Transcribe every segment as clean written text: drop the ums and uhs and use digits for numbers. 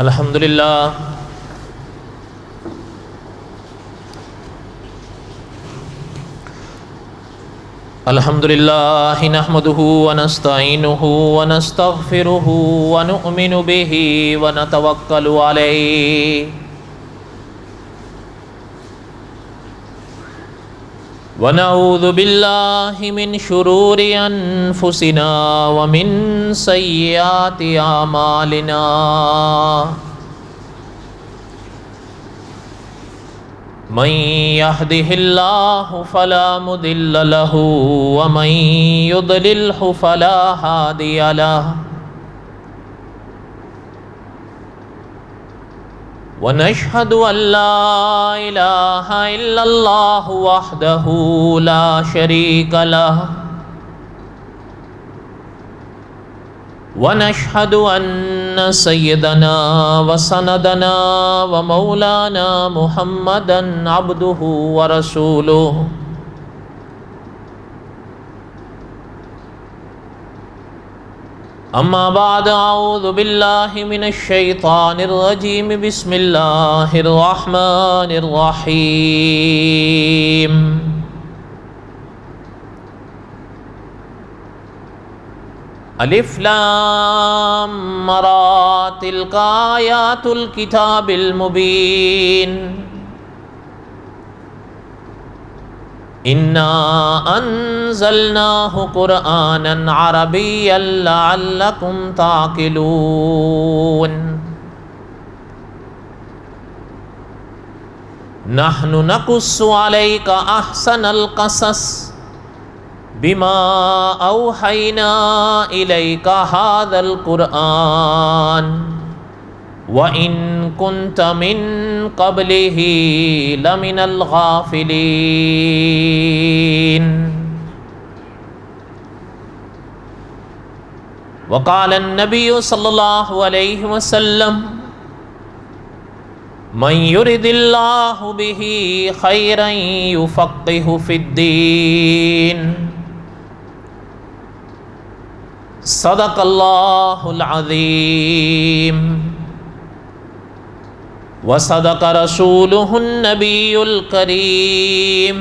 الحمد للہ نحمده ونستعینه ونستغفره ونؤمن به ونتوکل علیہ ونعوذ باللہ من شرور انفسنا ومن سیئات اعمالنا من يهده الله فلا مضل له ومن يضلله فلا هادي له ونشهد أن لا إله إلا الله وحده لا شريك له ونشهد أن سيدنا وسندنا ومولانا محمدا عبده ورسوله اما بعد اعوذ باللہ من الشیطان الرجیم بسم اللہ الرحمن الرحیم الف لام را تلک آیات الکتاب المبین انا انزلناہ قرآنا عربیا لعلکم تعقلون نحن نقص علیک احسن القصص بما اوحینا الیک ھذا القرآن وَإِن كُنْتَ مِن قَبْلِهِ لَمِنَ الْغَافِلِينَ وقال النبي صلى الله عليه وسلم من يرد الله به خيرا يفقهه في الدين صدق الله العظيم وصدق رسوله النبي الكريم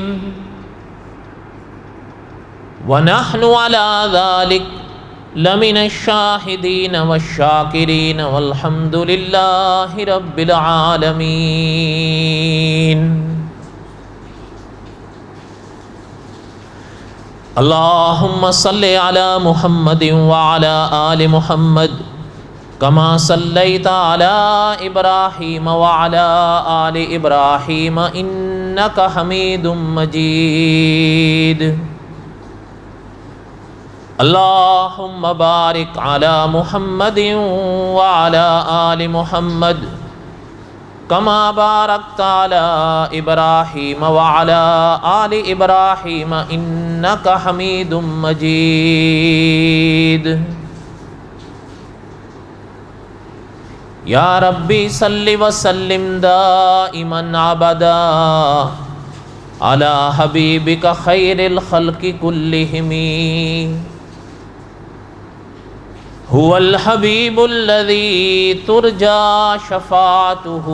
ونحن على ذلك لمن الشاهدين والشاكرين والحمد لله رب العالمين اللهم صل على محمد وعلى آل محمد كما صليت على إبراهيم وعلى آل إبراهيم إنك حميد مجيد اللهم بارك على محمد وعلى آل محمد كما باركت على إبراهيم وعلى آل إبراهيم إنك حميد مجيد یا ربی صلی وسلم دائما ابدا علی حبیبک خیر الخلق کلہم هو الحبیب الذی ترجى شفاعته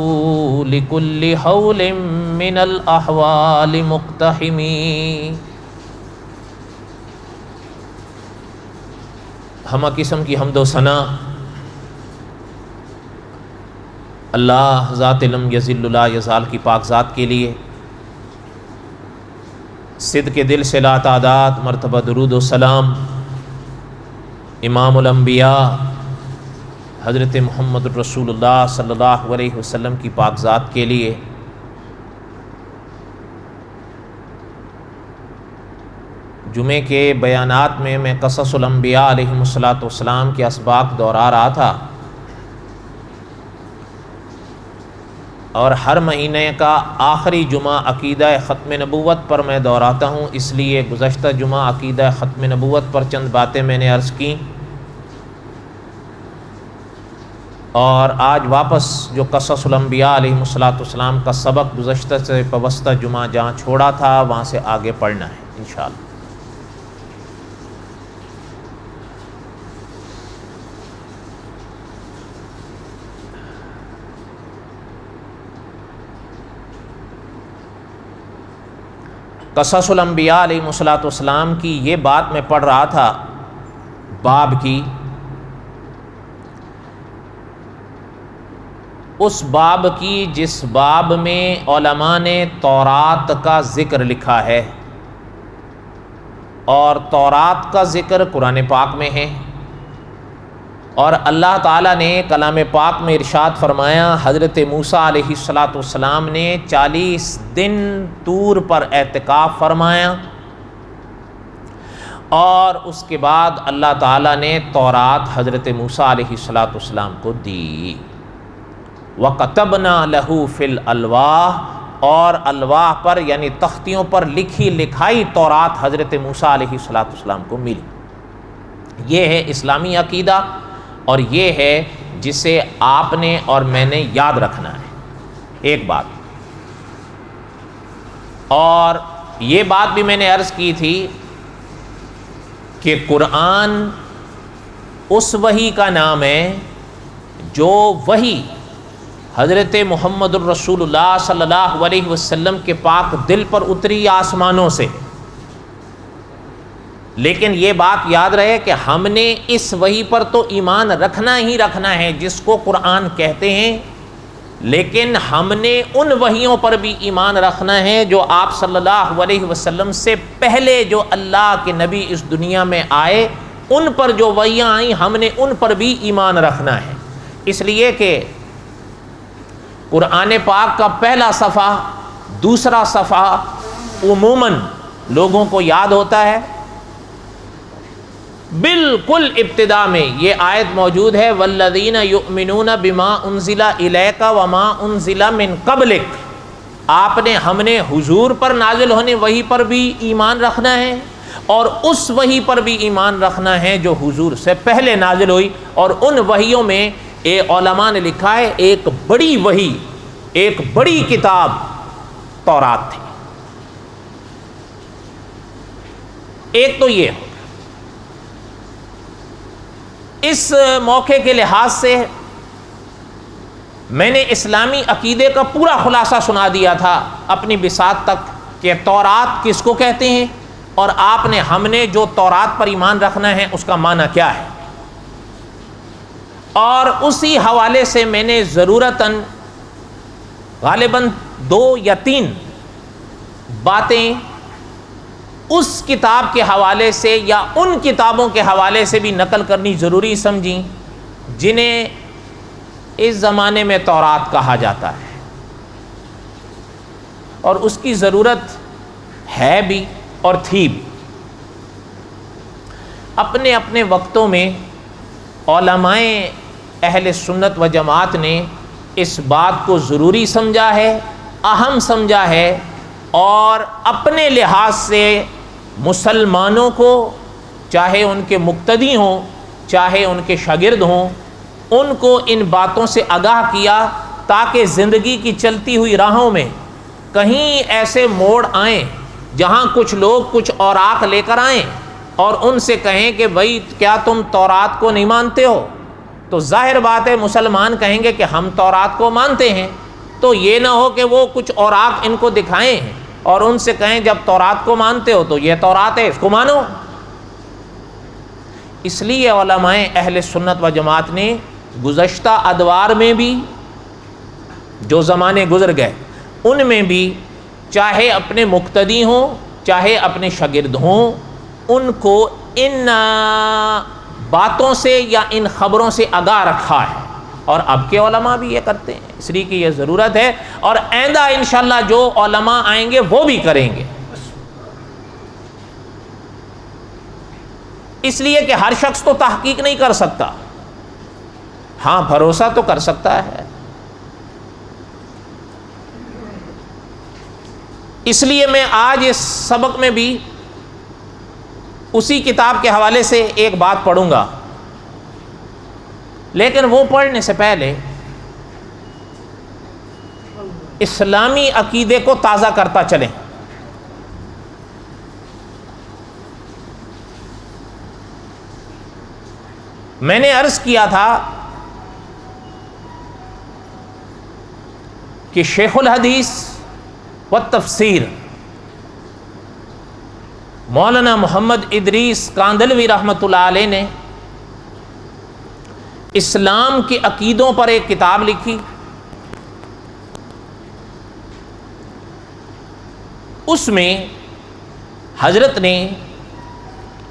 لكل حول من الاحوال مقتحم ہمہ قسم کی حمد و ثنا اللہ ذات لم یذل لا یزال کی پاک ذات کے لیے صدق دل سے لا تعداد مرتبہ درود و سلام امام الانبیاء حضرت محمد رسول اللہ صلی اللہ علیہ وسلم کی پاک ذات کے لیے جمعے کے بیانات میں قصص الانبیاء علیہم السلام کے اسباق دہرا رہا تھا اور ہر مہینے کا آخری جمعہ عقیدہ ختم نبوت پر میں دہراتا ہوں، اس لیے گزشتہ جمعہ عقیدہ ختم نبوت پر چند باتیں میں نے عرض کی، اور آج واپس جو قصص الانبیاء علیہم السلام کا سبق گزشتہ سے وابستہ جمعہ جہاں چھوڑا تھا وہاں سے آگے پڑھنا ہے انشاءاللہ۔ قصص الانبیاء علیہ الصلوۃ والسلام کی یہ بات میں پڑھ رہا تھا باب کی، اس باب کی جس باب میں علماء نے تورات کا ذکر لکھا ہے، اور تورات کا ذکر قرآن پاک میں ہے، اور اللہ تعالیٰ نے کلام پاک میں ارشاد فرمایا، حضرت موسیٰ علیہ الصلوۃ والسلام نے 40 دن طور پر اعتکاف فرمایا، اور اس کے بعد اللہ تعالیٰ نے تورات حضرت موسیٰ علیہ الصلوۃ والسلام کو دی۔ وَكَتَبْنَا لَهُ فِي الْأَلْوَاحِ، اور الواح پر یعنی تختیوں پر لکھی لکھائی تورات حضرت موسیٰ علیہ الصلوۃ والسلام کو ملی۔ یہ ہے اسلامی عقیدہ، اور یہ ہے جسے آپ نے اور میں نے یاد رکھنا ہے۔ ایک بات، اور یہ بات بھی میں نے عرض کی تھی کہ قرآن اس وحی کا نام ہے جو وحی حضرت محمد الرسول اللہ صلی اللہ علیہ وسلم کے پاک دل پر اتری آسمانوں سے۔ لیکن یہ بات یاد رہے کہ ہم نے اس وحی پر تو ایمان رکھنا ہی رکھنا ہے جس کو قرآن کہتے ہیں، لیکن ہم نے ان وحیوں پر بھی ایمان رکھنا ہے جو آپ صلی اللہ علیہ وسلم سے پہلے جو اللہ کے نبی اس دنیا میں آئے، ان پر جو وحیاں آئیں ہم نے ان پر بھی ایمان رکھنا ہے۔ اس لیے کہ قرآن پاک کا پہلا صفحہ، دوسرا صفحہ عموماً لوگوں کو یاد ہوتا ہے۔ بالکل ابتدا میں یہ آیت موجود ہے، والذین یؤمنون بما انزل الیک وما انزل من قبلک۔ آپ نے ہم نے حضور پر نازل ہونے وحی پر بھی ایمان رکھنا ہے، اور اس وحی پر بھی ایمان رکھنا ہے جو حضور سے پہلے نازل ہوئی، اور ان وحیوں میں علماء نے لکھا ہے ایک بڑی وحی، ایک بڑی کتاب تورات تھی۔ ایک تو یہ، اس موقع کے لحاظ سے میں نے اسلامی عقیدے کا پورا خلاصہ سنا دیا تھا اپنی بساط تک کہ تورات کس کو کہتے ہیں، اور آپ نے ہم نے جو تورات پر ایمان رکھنا ہے اس کا معنی کیا ہے۔ اور اسی حوالے سے میں نے ضرورتاً غالباً 2 یا 3 باتیں اس کتاب کے حوالے سے یا ان کتابوں کے حوالے سے بھی نقل کرنی ضروری سمجھیں جنہیں اس زمانے میں تورات کہا جاتا ہے، اور اس کی ضرورت ہے بھی اور تھی بھی۔ اپنے اپنے وقتوں میں علماء اہل سنت و جماعت نے اس بات کو ضروری سمجھا ہے، اہم سمجھا ہے، اور اپنے لحاظ سے مسلمانوں کو، چاہے ان کے مقتدی ہوں چاہے ان کے شاگرد ہوں، ان کو ان باتوں سے آگاہ کیا تاکہ زندگی کی چلتی ہوئی راہوں میں کہیں ایسے موڑ آئیں جہاں کچھ لوگ کچھ اوراق لے کر آئیں اور ان سے کہیں کہ بھائی کیا تم تورات کو نہیں مانتے ہو؟ تو ظاہر بات ہے مسلمان کہیں گے کہ ہم تورات کو مانتے ہیں، تو یہ نہ ہو کہ وہ کچھ اوراق ان کو دکھائیں اور ان سے کہیں جب تورات کو مانتے ہو تو یہ تورات ہے، اس کو مانو۔ اس لیے علماء اہل سنت و جماعت نے گزشتہ ادوار میں بھی جو زمانے گزر گئے ان میں بھی چاہے اپنے مقتدی ہوں چاہے اپنے شاگرد ہوں، ان کو ان باتوں سے یا ان خبروں سے آگاہ رکھا ہے، اور اب کے علماء بھی یہ کرتے ہیں، اس لیے کہ یہ ضرورت ہے، اور آئندہ انشاءاللہ جو علماء آئیں گے وہ بھی کریں گے۔ اس لیے کہ ہر شخص تو تحقیق نہیں کر سکتا، ہاں بھروسہ تو کر سکتا ہے۔ اس لیے میں آج اس سبق میں بھی اسی کتاب کے حوالے سے ایک بات پڑھوں گا، لیکن وہ پڑھنے سے پہلے اسلامی عقیدے کو تازہ کرتا چلیں۔ میں نے عرض کیا تھا کہ شیخ الحدیث و تفسیر مولانا محمد ادریس کاندھلوی رحمۃ اللہ علیہ نے اسلام کے عقیدوں پر ایک کتاب لکھی. اس میں حضرت نے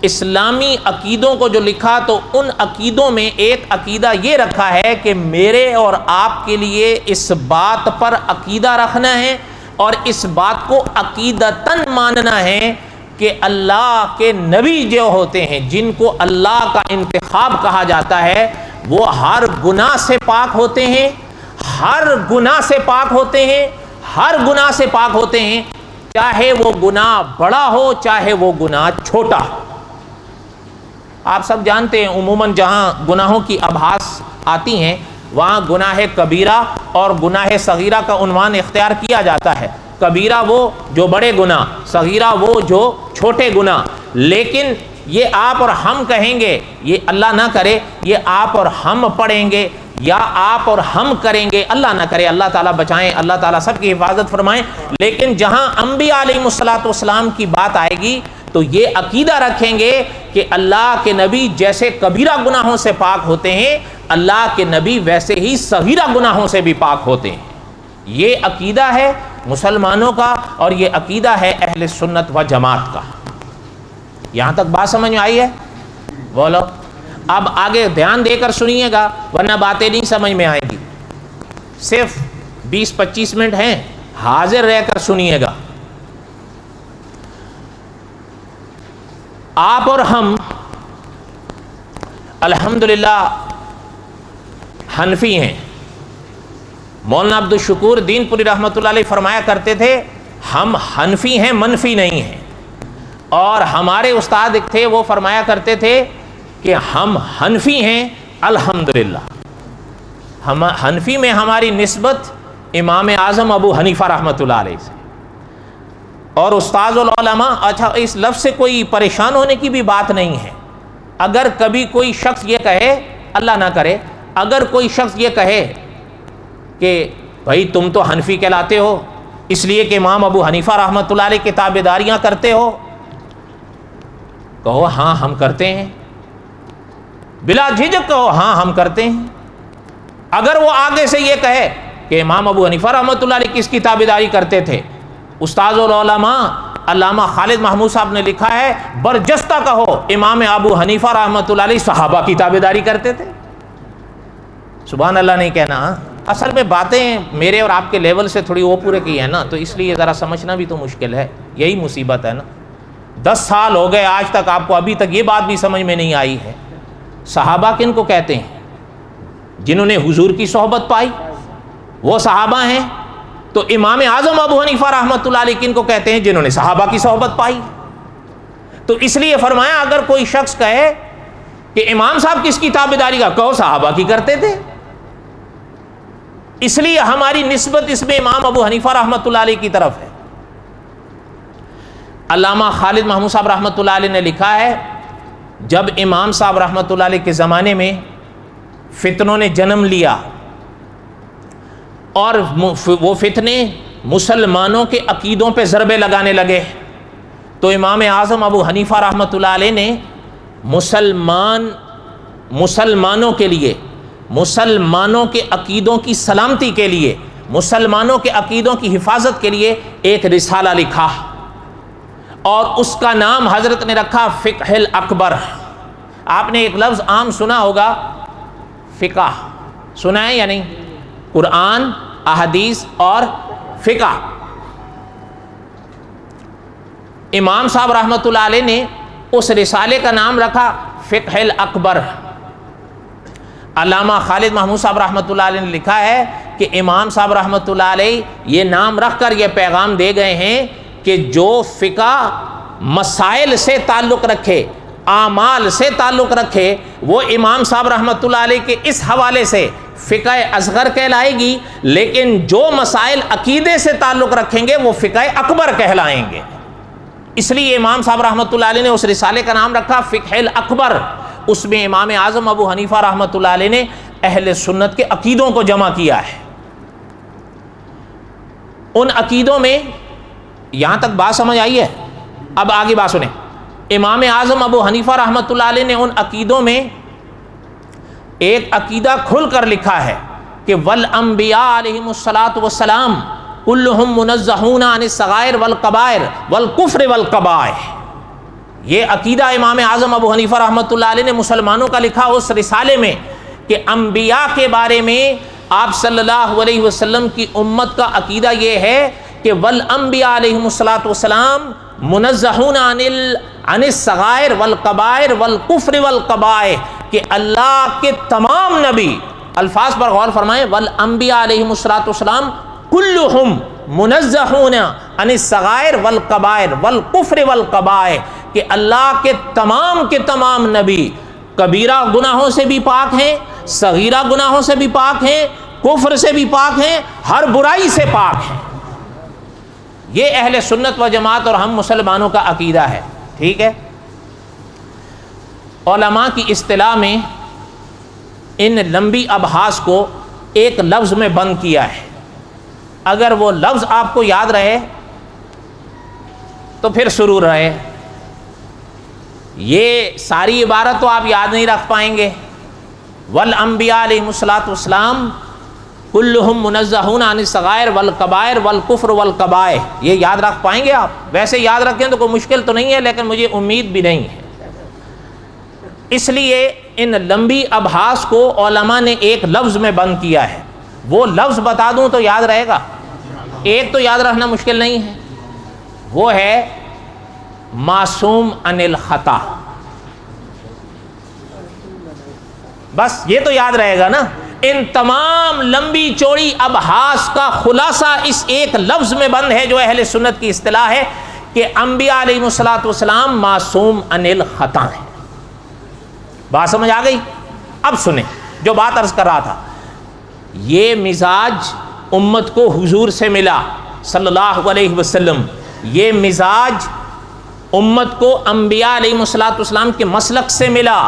اسلامی عقیدوں کو جو لکھا تو ان عقیدوں میں ایک عقیدہ یہ رکھا ہے کہ میرے اور آپ کے لیے اس بات پر عقیدہ رکھنا ہے اور اس بات کو عقیدتاً ماننا ہے کہ اللہ کے نبی جو ہوتے ہیں، جن کو اللہ کا انتخاب کہا جاتا ہے، وہ ہر گناہ سے پاک ہوتے ہیں، ہر گناہ سے پاک ہوتے ہیں، ہر گناہ سے پاک ہوتے ہیں، چاہے وہ گناہ بڑا ہو چاہے وہ گناہ چھوٹا. آپ سب جانتے ہیں عموماً جہاں گناہوں کی ابحاث آتی ہیں وہاں گناہ کبیرہ اور گناہ صغیرہ کا عنوان اختیار کیا جاتا ہے. کبیرہ وہ جو بڑے گناہ، صغیرہ وہ جو چھوٹے گناہ. لیکن یہ آپ اور ہم کہیں گے، یہ اللہ نہ کرے، یہ آپ اور ہم پڑھیں گے یا آپ اور ہم کریں گے، اللہ نہ کرے، اللہ تعالیٰ بچائیں، اللہ تعالیٰ سب کی حفاظت فرمائیں. لیکن جہاں انبیاء علیہم الصلاۃ والسلام کی بات آئے گی تو یہ عقیدہ رکھیں گے کہ اللہ کے نبی جیسے کبیرہ گناہوں سے پاک ہوتے ہیں، اللہ کے نبی ویسے ہی صغیرہ گناہوں سے بھی پاک ہوتے ہیں. یہ عقیدہ ہے مسلمانوں کا اور یہ عقیدہ ہے اہل سنت و جماعت کا. یہاں تک بات سمجھ میں آئی ہے؟ بولو. اب آگے دھیان دے کر سنیے گا ورنہ باتیں نہیں سمجھ میں آئیں گی. صرف 20-25 منٹ ہیں، حاضر رہ کر سنیے گا. آپ اور ہم الحمدللہ حنفی ہیں. مولانا عبد الشکور دین پوری رحمۃ اللہ علیہ فرمایا کرتے تھے ہم حنفی ہیں، منفی نہیں ہیں. اور ہمارے استاد ایک تھے وہ فرمایا کرتے تھے کہ ہم حنفی ہیں الحمدللہ. ہم حنفی میں ہماری نسبت امام اعظم ابو حنیفہ رحمۃ اللہ علیہ سے. اور استاذ العلماء، اچھا اس لفظ سے کوئی پریشان ہونے کی بھی بات نہیں ہے. اگر کبھی کوئی شخص یہ کہے، اللہ نہ کرے، اگر کوئی شخص یہ کہے کہ بھائی تم تو حنفی کہلاتے ہو اس لیے کہ امام ابو حنیفہ رحمۃ اللہ علیہ کی تابعداریاں کرتے ہو، کہو ہاں ہم کرتے ہیں، بلا جھجک کہو ہاں ہم کرتے ہیں. اگر وہ آگے سے یہ کہے کہ امام ابو حنیفہ رحمۃ اللہ علیہ کس کی تابعداری کرتے تھے، استاذ العلماء علامہ خالد محمود صاحب نے لکھا ہے برجستہ کہو امام ابو حنیفہ رحمۃ اللہ علیہ صحابہ کی تابعداری کرتے تھے. سبحان اللہ نہیں کہنا. اصل میں باتیں میرے اور آپ کے لیول سے تھوڑی وہ پورے کی ہیں نا، تو اس لیے ذرا سمجھنا بھی تو مشکل ہے. یہی مصیبت ہے نا. 10 سال ہو گئے آج تک آپ کو ابھی تک یہ بات بھی سمجھ میں نہیں آئی ہے. صحابہ کن کو کہتے ہیں؟ جنہوں نے حضور کی صحبت پائی وہ صحابہ ہیں. تو امام اعظم ابو حنیفہ رحمۃ اللہ علیہ کن کو کہتے ہیں؟ جنہوں نے صحابہ کی صحبت پائی. تو اس لیے فرمایا اگر کوئی شخص کہے کہ امام صاحب کس کی تابعداری کا، کہو صحابہ کی کرتے تھے. اس لیے ہماری نسبت اس میں امام ابو حنیفہ رحمۃ اللہ علیہ کی طرف ہے. علامہ خالد محمود صاحب رحمۃ اللہ علیہ نے لکھا ہے جب امام صاحب رحمۃ اللہ علیہ کے زمانے میں فتنوں نے جنم لیا اور وہ فتنے مسلمانوں کے عقیدوں پہ ضربے لگانے لگے، تو امام اعظم ابو حنیفہ رحمۃ اللہ علیہ نے مسلمانوں کے لیے، مسلمانوں کے عقیدوں کی سلامتی کے لیے، مسلمانوں کے عقیدوں کی حفاظت کے لیے ایک رسالہ لکھا اور اس کا نام حضرت نے رکھا فقہ الاکبر. آپ نے ایک لفظ عام سنا ہوگا، فقہ سنا ہے یا نہیں؟ قرآن، احادیث اور فقہ. امام صاحب رحمۃ اللہ علیہ نے اس رسالے کا نام رکھا فقہ الاکبر. علامہ خالد محمود صاحب رحمۃ اللہ علیہ نے لکھا ہے کہ امام صاحب رحمۃ اللہ علیہ یہ نام رکھ کر یہ پیغام دے گئے ہیں کہ جو فقہ مسائل سے تعلق رکھے، اعمال سے تعلق رکھے، وہ امام صاحب رحمۃ اللہ علیہ کے اس حوالے سے فقہ اصغر کہلائے گی، لیکن جو مسائل عقیدے سے تعلق رکھیں گے وہ فقہ اکبر کہلائیں گے. اس لیے امام صاحب رحمۃ اللہ علیہ نے اس رسالے کا نام رکھا فقہ الاکبر. اس میں امام اعظم ابو حنیفہ رحمۃ اللہ علیہ نے اہل سنت کے عقیدوں کو جمع کیا ہے. ان عقیدوں میں یہاں تک بات سمجھ آئی ہے؟ اب آگے بات سنیں. امام اعظم ابو حنیفہ رحمۃ اللہ علیہ نے ان عقیدوں میں ایک عقیدہ کھل کر لکھا ہے کہ والانبیاء علیہم الصلاۃ والسلام کلہم منزہون عن الصغائر والکبائر والکفر والقبائح. یہ عقیدہ امام اعظم ابو حنیفہ رحمۃ اللہ علیہ نے مسلمانوں کا لکھا اس رسالے میں کہ انبیاء کے بارے میں آپ صلی اللہ علیہ وسلم کی امت کا عقیدہ یہ ہے کہ والانبیاء علیہم الصلاۃ والسلام منزہون عن الصغائر والکبائر والکفر والقبائح، کہ اللہ کے تمام نبی، الفاظ پر غور فرمائیں، والانبیاء علیہم الصلاۃ والسلام کلہم منزہون عن الصغائر والکبائر والکفر والقبائح، کہ اللہ کے تمام نبی کبیرہ گناہوں سے بھی پاک ہیں، صغیرہ گناہوں سے بھی پاک ہیں، کفر سے بھی پاک ہیں، ہر برائی سے پاک ہیں. یہ اہل سنت و جماعت اور ہم مسلمانوں کا عقیدہ ہے. ٹھیک ہے. علماء کی اصطلاح میں ان لمبی ابحاث کو ایک لفظ میں بند کیا ہے. اگر وہ لفظ آپ کو یاد رہے تو پھر سرور رہے. یہ ساری عبارت تو آپ یاد نہیں رکھ پائیں گے. والانبیاء علیہم الصلاۃ والسلام کلہم منزہون عن الصغائر والکبائر والکفر والقبائح، یہ یاد رکھ پائیں گے آپ؟ ویسے یاد رکھیں تو کوئی مشکل تو نہیں ہے، لیکن مجھے امید بھی نہیں ہے. اس لیے ان لمبی ابحاث کو علماء نے ایک لفظ میں بند کیا ہے. وہ لفظ بتا دوں تو یاد رہے گا. ایک تو یاد رکھنا مشکل نہیں ہے، وہ ہے معصوم عن الخطا. بس یہ تو یاد رہے گا نا. ان تمام لمبی چوڑی ابحاث کا خلاصہ اس ایک لفظ میں بند ہے جو اہل سنت کی اصطلاح ہے کہ انبیاء علیہم الصلاۃ والسلام معصوم عن الخطا ہیں. بات سمجھ آ گئی؟ اب سنیں جو بات عرض کر رہا تھا. یہ مزاج امت کو حضور سے ملا صلی اللہ علیہ وسلم. یہ مزاج امت کو انبیاء علیہم الصلاۃ والسلام کے مسلک سے ملا.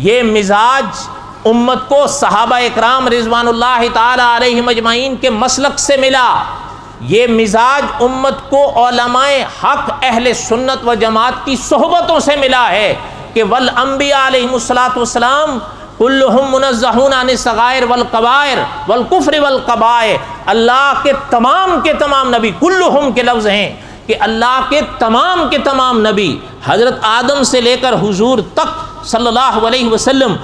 یہ مزاج امت کو صحابہ اکرام رضوان اللہ تعالی علیہم اجمعین کے مسلک سے ملا. یہ مزاج امت کو علماء حق اہل سنت و جماعت کی صحبتوں سے ملا ہے کہ والانبیاء علیہم الصلاۃ والسلام کلہم منزہون عن الصغائر والکبائر والکفر والقبائح. اللہ کے تمام نبی، کلہم کے لفظ ہیں کہ اللہ کے تمام نبی حضرت آدم سے لے کر حضور تک صلی اللہ علیہ وسلم،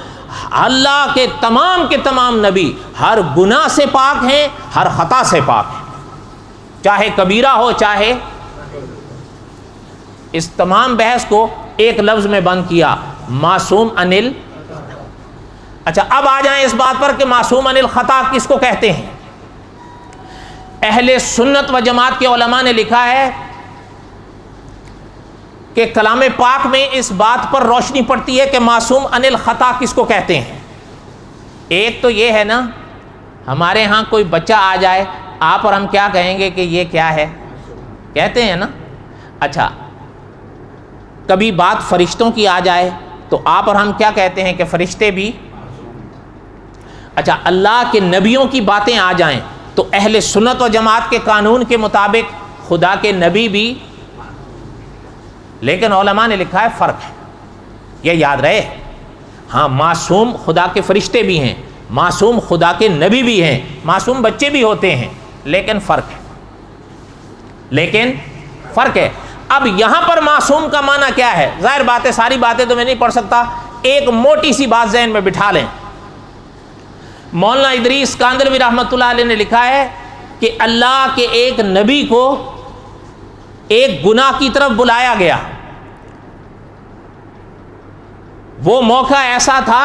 اللہ کے تمام نبی ہر گناہ سے پاک ہیں، ہر خطا سے پاک ہیں، چاہے کبیرہ ہو چاہے. اس تمام بحث کو ایک لفظ میں بند کیا، معصوم عن ال. اچھا اب آ جائیں اس بات پر کہ معصوم عن الخطا کس کو کہتے ہیں. اہل سنت و جماعت کے علماء نے لکھا ہے کہ کلام پاک میں اس بات پر روشنی پڑتی ہے کہ معصوم عن الخطا کس کو کہتے ہیں. ایک تو یہ ہے نا، ہمارے ہاں کوئی بچہ آ جائے، آپ اور ہم کیا کہیں گے کہ یہ کیا ہے، کہتے ہیں نا. اچھا کبھی بات فرشتوں کی آ جائے تو آپ اور ہم کیا کہتے ہیں کہ فرشتے بھی. اچھا اللہ کے نبیوں کی باتیں آ جائیں تو اہل سنت و جماعت کے قانون کے مطابق خدا کے نبی بھی. لیکن علماء نے لکھا ہے فرق ہے، یہ یاد رہے. ہاں معصوم خدا کے فرشتے بھی ہیں، معصوم خدا کے نبی بھی ہیں، معصوم بچے بھی ہوتے ہیں، لیکن فرق ہے. اب یہاں پر معصوم کا معنی کیا ہے؟ ظاہر بات ہے ساری باتیں تو میں نہیں پڑھ سکتا، ایک موٹی سی بات ذہن میں بٹھا لیں. مولانا ادریس کاندلوی رحمۃ اللہ علیہ نے لکھا ہے کہ اللہ کے ایک نبی کو ایک گناہ کی طرف بلایا گیا. وہ موقع ایسا تھا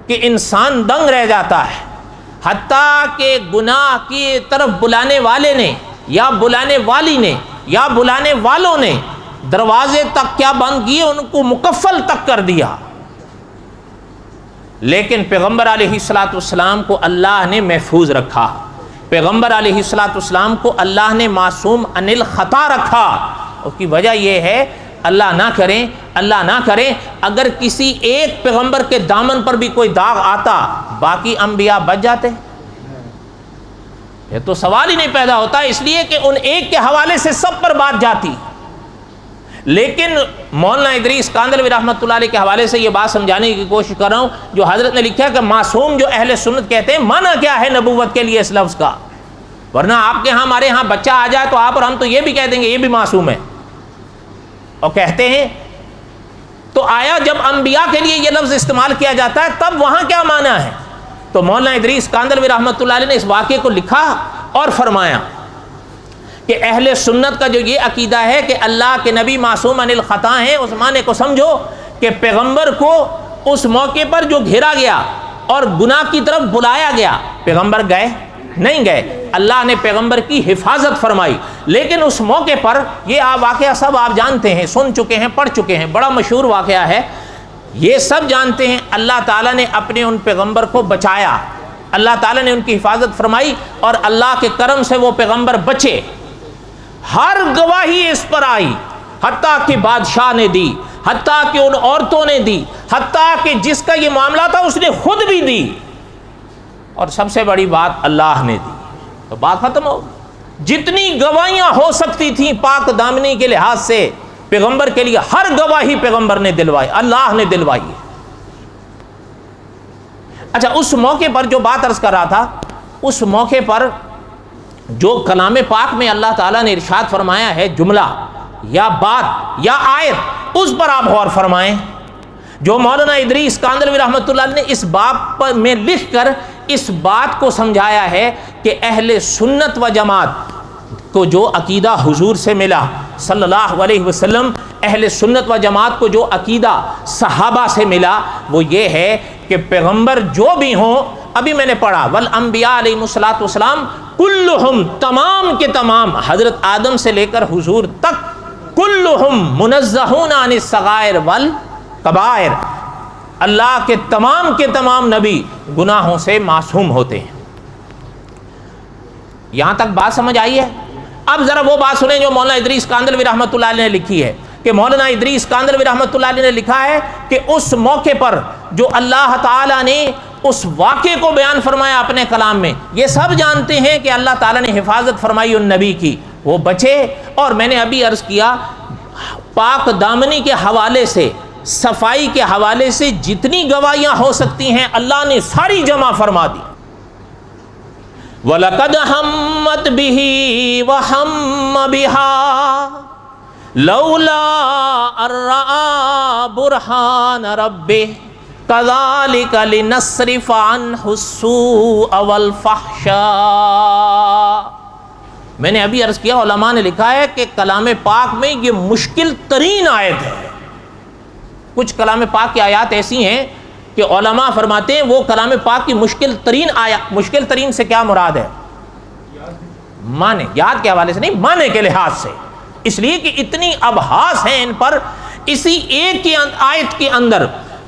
کہ انسان دنگ رہ جاتا ہے، حتیٰ کہ گناہ کی طرف بلانے والے نے یا بلانے والی نے یا بلانے والوں نے دروازے تک کیا بند کیے، ان کو مکفل تک کر دیا. لیکن پیغمبر علیہ الصلاۃ والسلام کو اللہ نے محفوظ رکھا. پیغمبر علیہ الصلاۃ والسلام کو اللہ نے معصوم عن الخطا رکھا. اس کی وجہ یہ ہے اللہ نہ کرے اگر کسی ایک پیغمبر کے دامن پر بھی کوئی داغ آتا باقی انبیاء بچ جاتے. یہ تو سوال ہی نہیں پیدا ہوتا، اس لیے کہ ان ایک کے حوالے سے سب پر بات جاتی. لیکن مولانا ادریس کاندھلوی رحمۃ اللہ علیہ کے حوالے سے یہ بات سمجھانے کی کوشش کر رہا ہوں، جو حضرت نے لکھا کہ معصوم جو اہل سنت کہتے ہیں، معنی کیا ہے نبوت کے لیے اس لفظ کا؟ ورنہ آپ کے ہاں ہمارے ہاں بچہ آ جائے تو آپ اور ہم تو یہ بھی کہہ دیں گے یہ بھی معصوم ہے، اور کہتے ہیں تو آیا جب انبیاء کے لیے یہ لفظ استعمال کیا جاتا ہے تب وہاں کیا معنی ہے؟ تو مولانا ادریس کاندھلوی رحمۃ اللہ علیہ نے اس واقعے کو لکھا اور فرمایا کہ اہل سنت کا جو یہ عقیدہ ہے کہ اللہ کے نبی معصوم عن الخطا ہیں، اس معنی کو سمجھو کہ پیغمبر کو اس موقع پر جو گھیرا گیا اور گناہ کی طرف بلایا گیا، پیغمبر گئے نہیں گئے، اللہ نے پیغمبر کی حفاظت فرمائی، لیکن اس موقع پر یہ واقعہ سب آپ جانتے ہیں، سن چکے ہیں، پڑھ چکے ہیں، بڑا مشہور واقعہ ہے، یہ سب جانتے ہیں، اللہ تعالیٰ نے اپنے ان پیغمبر کو بچایا، اللہ تعالیٰ نے ان کی حفاظت فرمائی اور اللہ کے کرم سے وہ پیغمبر بچے۔ ہر گواہی اس پر آئی، حتیٰ کہ بادشاہ نے دی، حتیٰ کہ ان عورتوں نے دی، حتیٰ کہ جس کا یہ معاملہ تھا اس نے خود بھی دی، اور سب سے بڑی بات اللہ نے دی، تو بات ختم ہو۔ جتنی گواہیاں ہو سکتی تھیں پاک دامنی کے لحاظ سے پیغمبر کے لیے، ہر گواہی پیغمبر نے دلوائی، اللہ نے دلوائی۔ اچھا، اس موقع پر جو بات عرض کر رہا تھا، اس موقع پر جو کلام پاک میں اللہ تعالیٰ نے ارشاد فرمایا ہے، جملہ یا بات یا آیت، اس پر آپ غور فرمائیں۔ جو مولانا ادریس کاندھلوی رحمۃ اللہ علیہ نے اس باب میں لکھ کر اس بات کو سمجھایا ہے کہ اہل سنت و جماعت کو جو عقیدہ حضور سے ملا صلی اللہ علیہ وسلم، اہل سنت و جماعت کو جو عقیدہ صحابہ سے ملا، وہ یہ ہے کہ پیغمبر جو بھی ہوں، ابھی میں نے پڑھا والانبیاء علیہم الصلوۃ والسلام کلہم، تمام کے تمام، حضرت آدم سے لے کر حضور تک، کلہم منزہون عن الصغائر والکبائر، اللہ کے تمام نبی گناہوں سے معصوم ہوتے ہیں۔ یہاں تک بات سمجھ آئی ہے؟ اب ذرا وہ بات سنیں جو مولانا ادریس کاندھلوی رحمۃ اللہ علیہ نے لکھی ہے، کہ مولانا ادریس کاندھلوی رحمۃ اللہ علیہ نے لکھا ہے کہ اس موقع پر جو اللہ تعالیٰ نے اس واقعے کو بیان فرمایا اپنے کلام میں، یہ سب جانتے ہیں کہ اللہ تعالیٰ نے حفاظت فرمائی ان نبی کی، وہ بچے، اور میں نے ابھی عرض کیا پاک دامنی کے حوالے سے، صفائی کے حوالے سے جتنی گواہیاں ہو سکتی ہیں اللہ نے ساری جمع فرما دی۔ وَلَقَدْ هَمَّتْ بِهِ وَهَمَّ بِهَا لَوْلَا أَن رَّأَىٰ بُرْهَانَ رَبِّهِ كَذَٰلِكَ لِنَصْرِفَ عَنْهُ السُّوءَ وَالْفَحْشَاءَ۔ میں نے ابھی عرض کیا، علماء نے لکھا ہے کہ کلام پاک میں یہ مشکل ترین آیت ہے۔ کچھ کلام پاک کی آیات ایسی ہیں کہ علماء فرماتے ہیں وہ کلام پاک کی مشکل ترین آیت، مشکل ترین سے کیا مراد ہے؟ معنی، یاد کے حوالے سے نہیں، معنی کے لحاظ سے، اس لیے کہ اتنی ابحاث ہیں ان پر۔ اسی ایک کی آیت کے اندر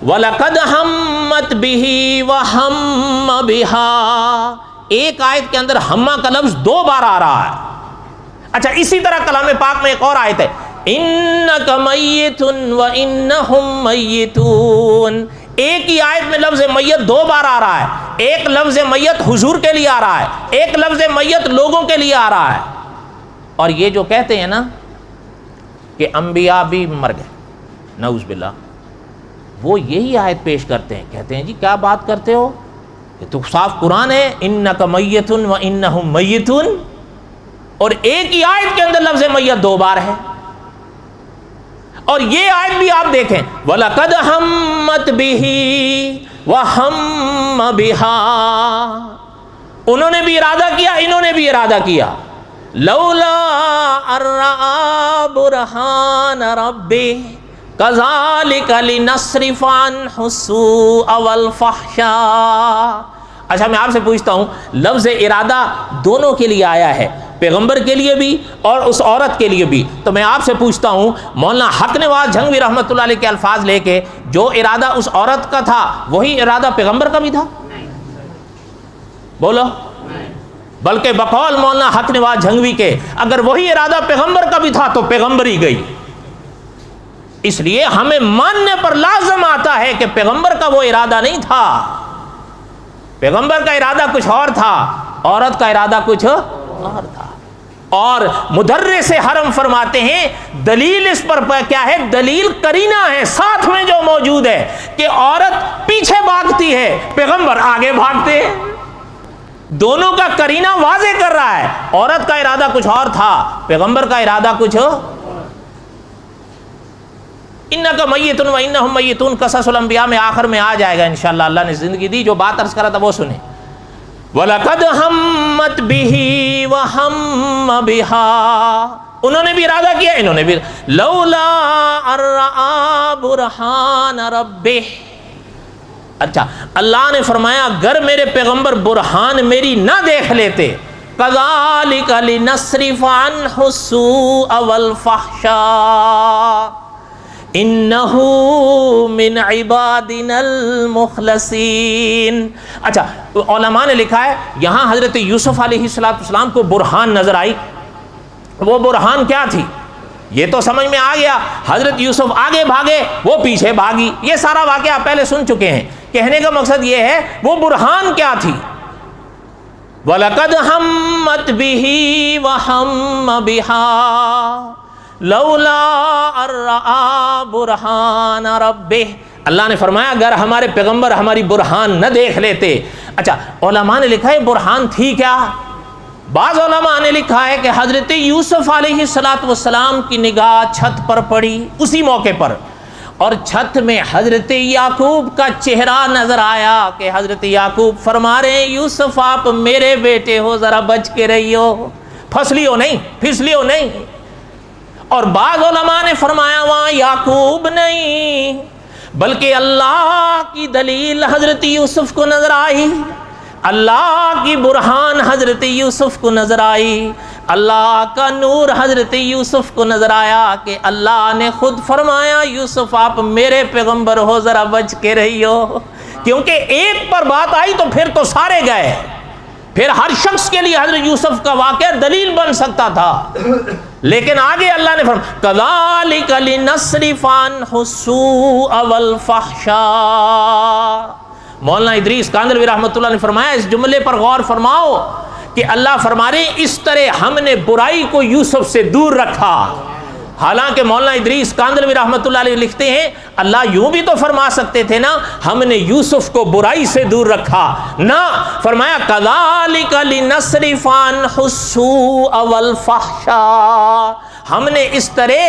وَلَقَدْ هَمَّتْ بِهِ وَهَمَّ بِهَا، ایک آیت کے اندر ہمہ کا لفظ 2 بار آ رہا ہے۔ اچھا، اسی طرح کلام پاک میں ایک اور آیت ہے، اِنَّكَ مَيِّتٌ وَإِنَّهُمْ مَيِّتُونَ، ایک ہی آیت میں لفظ میت 2 بار آ رہا ہے، ایک لفظ میت حضور کے لیے آ رہا ہے، ایک لفظ میت لوگوں کے لیے آ رہا ہے۔ اور یہ جو کہتے ہیں نا کہ انبیاء بھی مر گئے، نعوذ باللہ، وہ یہی آیت پیش کرتے ہیں، کہتے ہیں جی کیا بات کرتے ہو، یہ تو صاف قرآن ہے، اِنَّكَ مَيِّتٌ وَإِنَّهُمْ مَيِّتُونَ، اور ایک ہی آیت کے اندر لفظ میت 2 بار ہے۔ اور یہ آیت بھی آپ دیکھیں، وَلَقَدْ هَمَّتْ بِهِ وَهَمَّ بِهَا، انہوں نے بھی ارادہ کیا، انہوں نے بھی ارادہ کیا، لولا ان رأى برهان ربه كذلك لنصرف عنه السوء والفحشاء۔ اچھا، میں آپ سے پوچھتا ہوں، لفظ ارادہ دونوں کے لیے آیا ہے، پیغمبر کے لیے بھی اور اس عورت کے لیے بھی، تو میں آپ سے پوچھتا ہوں، مولانا حق نواز جھنگوی رحمۃ اللہ علیہ کے الفاظ لے کے، جو ارادہ اس عورت کا تھا وہی ارادہ پیغمبر کا بھی تھا؟ بولو، بلکہ بقول مولانا حق نواز جھنگوی کے اگر وہی ارادہ پیغمبر کا بھی تھا تو پیغمبر ہی گئی۔ اس لیے ہمیں ماننے پر لازم آتا ہے کہ پیغمبر کا وہ ارادہ نہیں تھا، پیغمبر کا ارادہ کچھ اور تھا، عورت کا ارادہ کچھ اور تھا۔ اور مدرس حرم فرماتے ہیں دلیل اس پر کیا ہے؟ دلیل قرینہ ہے ساتھ میں جو موجود ہے کہ عورت پیچھے بھاگتی ہے، پیغمبر آگے بھاگتے ہیں، دونوں کا قرینہ واضح کر رہا ہے۔ عورت کا ارادہ کچھ اور تھا، پیغمبر کا ارادہ کچھ انک میت و انہم میتون، قصص الانبیاء میں آخر میں آ جائے گا انشاءاللہ، اللہ نے زندگی دی۔ جو بات عرض کرا تھا وہ سنیں، وَلَقَدْ هَمَّتْ بِهِ وَهَمَّ بِهَا، انہوں نے بھی ارادہ کیا، انہوں نے بھی، لَوْلَا أَن رَأَىٰ بُرْهَانَ رَبِّهِ۔ اچھا اللہ نے فرمایا اگر میرے پیغمبر برہان میری نہ دیکھ لیتے، كَذَلِكَ لِنَصْرِفَ عَنْهُ السُّوءَ وَالْفَحْشَاءَ انہو من عبادنا المخلصین۔ اچھا علماء نے لکھا ہے یہاں حضرت یوسف علیہ السلام کو برہان نظر آئی، وہ برہان کیا تھی یہ تو سمجھ میں آ گیا، حضرت یوسف آگے بھاگے وہ پیچھے بھاگی، یہ سارا واقعہ آپ پہلے سن چکے ہیں۔ کہنے کا مقصد یہ ہے وہ برہان کیا تھی، وَلَقَدْ هَمَّتْ بِهِ وَهَمَّ بِهَا لولا ان رأى برہان ربہ۔ اللہ نے فرمایا اگر ہمارے پیغمبر ہماری برہان نہ دیکھ لیتے۔ اچھا علماء نے لکھا ہے برہان تھی کیا؟ بعض علماء نے لکھا ہے کہ حضرت یوسف علیہ السلام کی نگاہ چھت پر پڑی اسی موقع پر، اور چھت میں حضرت یعقوب کا چہرہ نظر آیا کہ حضرت یعقوب فرما رہے ہیں یوسف آپ میرے بیٹے ہو، ذرا بچ کے رہیو، پھسلیو نہیں، پھسلیو نہیں۔ اور بعض علماء نے فرمایا وہاں یعقوب نہیں بلکہ اللہ کی دلیل حضرت یوسف کو نظر آئی، اللہ کی برہان حضرت یوسف کو نظر آئی، اللہ کا نور حضرت یوسف کو نظر آیا کہ اللہ نے خود فرمایا یوسف آپ میرے پیغمبر ہو، ذرا بچ کے رہیو۔ کیونکہ ایک پر بات آئی تو پھر تو سارے گئے، پھر ہر شخص کے لیے حضرت یوسف کا واقعہ دلیل بن سکتا تھا، لیکن آگے اللہ نے فرمایا كَذَلِكَ لِنَصْرِفَ عَنْهُ السُّوءَ وَالْفَحْشَاءَ۔ مولانا ادریس کاندھلوی رحمۃ اللہ نے فرمایا اس جملے پر غور فرماؤ کہ اللہ فرما رہے ہیں اس طرح ہم نے برائی کو یوسف سے دور رکھا۔ حالانکہ مولانا ادریس کاندھلوی رحمۃ اللہ علیہ لکھتے ہیں اللہ یوں بھی تو فرما سکتے تھے نا ہم نے یوسف کو برائی سے دور رکھا، نہ فرمایا كَذَلِكَ لِنَصْرِفَ عَنْهُ السُّوءَ وَالْفَحْشَاءَ، ہم نے اس طرح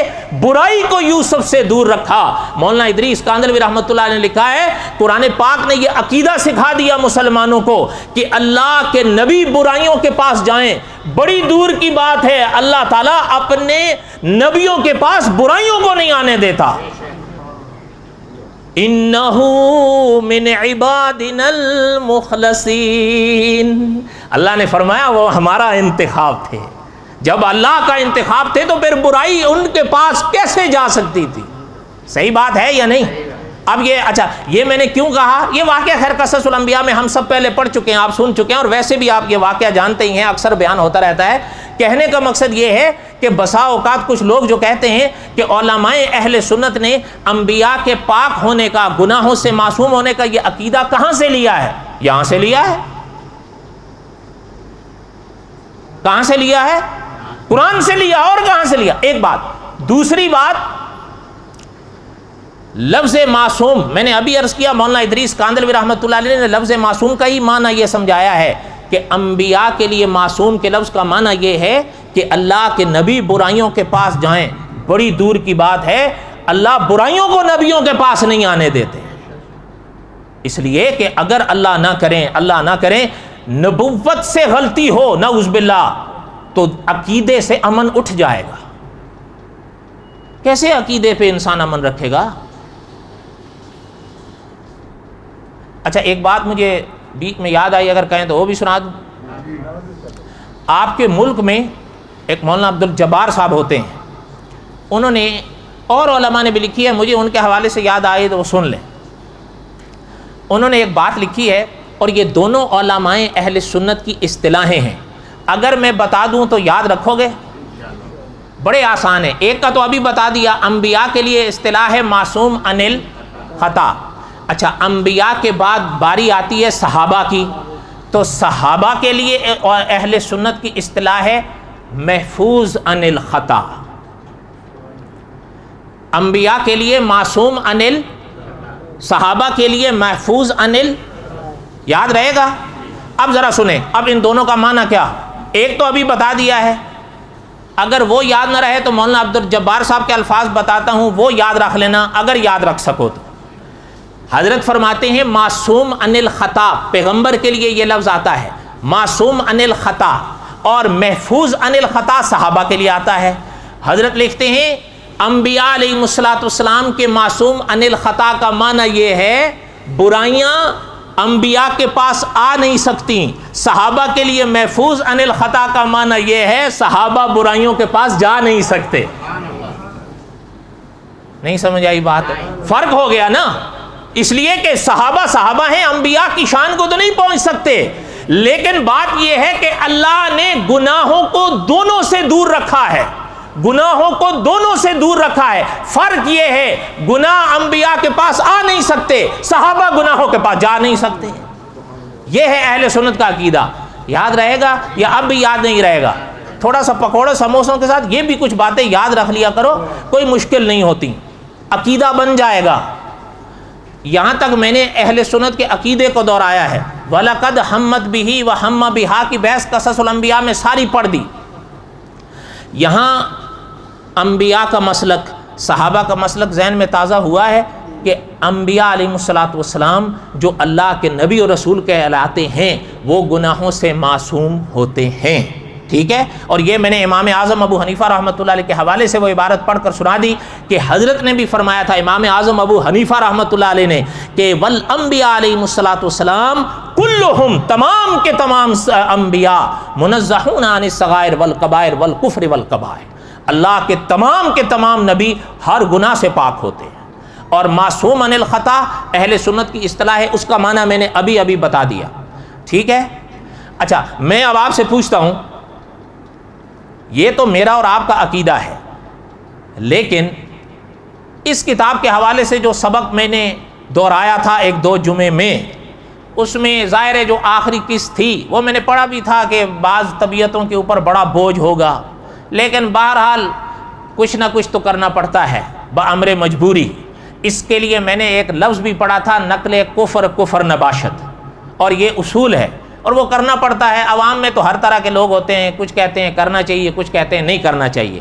برائی کو یوسف سے دور رکھا۔ مولانا ادریس کاندھلوی رحمۃ اللہ نے لکھا ہے قرآن پاک نے یہ عقیدہ سکھا دیا مسلمانوں کو کہ اللہ کے نبی برائیوں کے پاس جائیں، بڑی دور کی بات ہے، اللہ تعالیٰ اپنے نبیوں کے پاس برائیوں کو نہیں آنے دیتا۔ انہو من عبادنا المخلصین، اللہ نے فرمایا وہ ہمارا انتخاب تھے، جب اللہ کا انتخاب تھے تو پھر برائی ان کے پاس کیسے جا سکتی تھی؟ صحیح بات ہے یا نہیں؟ اب یہ اچھا یہ میں نے کیوں کہا، یہ واقعہ خیر قصص الانبیاء میں ہم سب پہلے پڑھ چکے ہیں، آپ سن چکے ہیں، اور ویسے بھی آپ یہ واقعہ جانتے ہی ہیں، اکثر بیان ہوتا رہتا ہے۔ کہنے کا مقصد یہ ہے کہ بسا اوقات کچھ لوگ جو کہتے ہیں کہ علماء اہل سنت نے انبیاء کے پاک ہونے کا، گناہوں سے معصوم ہونے کا یہ عقیدہ کہاں سے لیا ہے؟ یہاں سے لیا ہے۔ کہاں سے لیا ہے؟ قرآن سے لیا، اور کہاں سے لیا؟ ایک بات۔ دوسری بات لفظ معصوم، میں نے ابھی عرض کیا مولانا ادریس کاندھلوی رحمۃ اللہ علیہ نے لفظ معصوم کا ہی معنی یہ سمجھایا ہے کہ انبیاء کے لیے معصوم کے لفظ کا معنی یہ ہے کہ اللہ کے نبی برائیوں کے پاس جائیں، بڑی دور کی بات ہے، اللہ برائیوں کو نبیوں کے پاس نہیں آنے دیتے، اس لیے کہ اگر اللہ نہ کریں نبوت سے غلطی ہو نعوذ باللہ تو عقیدے سے امن اٹھ جائے گا۔ کیسے عقیدے پہ انسان امن رکھے گا؟ اچھا ایک بات مجھے بیچ میں یاد آئی، اگر کہیں تو وہ بھی سنا دوں۔ آپ کے ملک میں ایک مولانا عبد الجبار صاحب ہوتے ہیں، انہوں نے اور علماء نے بھی لکھی ہے، مجھے ان کے حوالے سے یاد آئی تو وہ سن لیں۔ انہوں نے ایک بات لکھی ہے اور یہ دونوں علماء اہل سنت کی اصطلاحیں ہیں، اگر میں بتا دوں تو یاد رکھو گے؟ بڑے آسان ہے، ایک کا تو ابھی بتا دیا، انبیاء کے لیے اصطلاح ہے معصوم عن الخطا۔ اچھا انبیاء کے بعد باری آتی ہے صحابہ کی، تو صحابہ کے لیے اہل سنت کی اصطلاح ہے محفوظ عن الخطا، انبیاء کے لیے معصوم عن صحابہ کے لیے محفوظ عن یاد رہے گا؟ اب ذرا سنیں، اب ان دونوں کا معنی کیا؟ ایک تو ابھی بتا دیا ہے، اگر وہ یاد نہ رہے تو مولانا عبد الجبار صاحب کے الفاظ بتاتا ہوں، وہ یاد رکھ لینا اگر یاد رکھ سکو تو۔ حضرت فرماتے ہیں معصوم عن الخطا، پیغمبر کے لیے یہ لفظ آتا ہے معصوم عن الخطا، اور محفوظ عن الخطا صحابہ کے لیے آتا ہے۔ حضرت لکھتے ہیں انبیاء علیہ السلام کے معصوم عن الخطا کا معنی یہ ہے برائیاں انبیاء کے پاس آ نہیں سکتی، صحابہ کے لیے محفوظ عن الخطا کا معنی یہ ہے صحابہ برائیوں کے پاس جا نہیں سکتے۔ نہیں سمجھ آئی بات؟ فرق ہو گیا نا، اس لیے کہ صحابہ ہیں، انبیاء کی شان کو تو نہیں پہنچ سکتے، لیکن بات یہ ہے کہ اللہ نے گناہوں کو دونوں سے دور رکھا ہے، گناہوں کو دونوں سے دور رکھا ہے۔ فرق یہ ہے گناہ انبیاء کے پاس آ نہیں سکتے، صحابہ گناہوں کے پاس جا نہیں سکتے۔ یہ ہے اہل سنت کا عقیدہ۔ یاد رہے گا یا اب بھی یاد نہیں رہے گا؟ تھوڑا سا پکوڑے سموسوں کے ساتھ یہ بھی کچھ باتیں یاد رکھ لیا کرو، کوئی مشکل نہیں ہوتی، عقیدہ بن جائے گا۔ یہاں تک میں نے اہل سنت کے عقیدے کو دہرایا ہے۔ وَلَقَدْ هَمَّتْ بِهِ وَهَمَّ بِهَا کی بحث قصص الانبیاء میں ساری پڑھ دی۔ یہاں انبیاء کا مسلک، صحابہ کا مسلک ذہن میں تازہ ہوا ہے کہ انبیاء علیہ السلام جو اللہ کے نبی اور رسول کہلاتے ہیں وہ گناہوں سے معصوم ہوتے ہیں، ٹھیک ہے؟ اور یہ میں نے امام اعظم ابو حنیفہ رحمۃ اللہ علیہ کے حوالے سے وہ عبارت پڑھ کر سنا دی کہ حضرت نے بھی فرمایا تھا، امام اعظم ابو حنیفہ رحمۃ اللہ علیہ نے، کہ والانبیاء علیہم السلام کلہم، تمام کے تمام انبیاء منزہون عن الصغائر والکبائر والکفر والکبائر، اللہ کے تمام نبی ہر گناہ سے پاک ہوتے ہیں۔ اور معصوم عن الخطا اہل سنت کی اصطلاح ہے، اس کا معنی میں نے ابھی بتا دیا، ٹھیک ہے؟ اچھا، میں اب آپ سے پوچھتا ہوں، یہ تو میرا اور آپ کا عقیدہ ہے، لیکن اس کتاب کے حوالے سے جو سبق میں نے دہرایا تھا ایک دو جمعے میں، اس میں ظاہر ہے جو آخری قسط تھی وہ میں نے پڑھا بھی تھا کہ بعض طبیعتوں کے اوپر بڑا بوجھ ہوگا، لیکن بہرحال کچھ نہ کچھ تو کرنا پڑتا ہے بامر مجبوری۔ اس کے لیے میں نے ایک لفظ بھی پڑھا تھا، نقل کفر نباشت، اور یہ اصول ہے اور وہ کرنا پڑتا ہے۔ عوام میں تو ہر طرح کے لوگ ہوتے ہیں، کچھ کہتے ہیں کرنا چاہیے، کچھ کہتے ہیں نہیں کرنا چاہیے،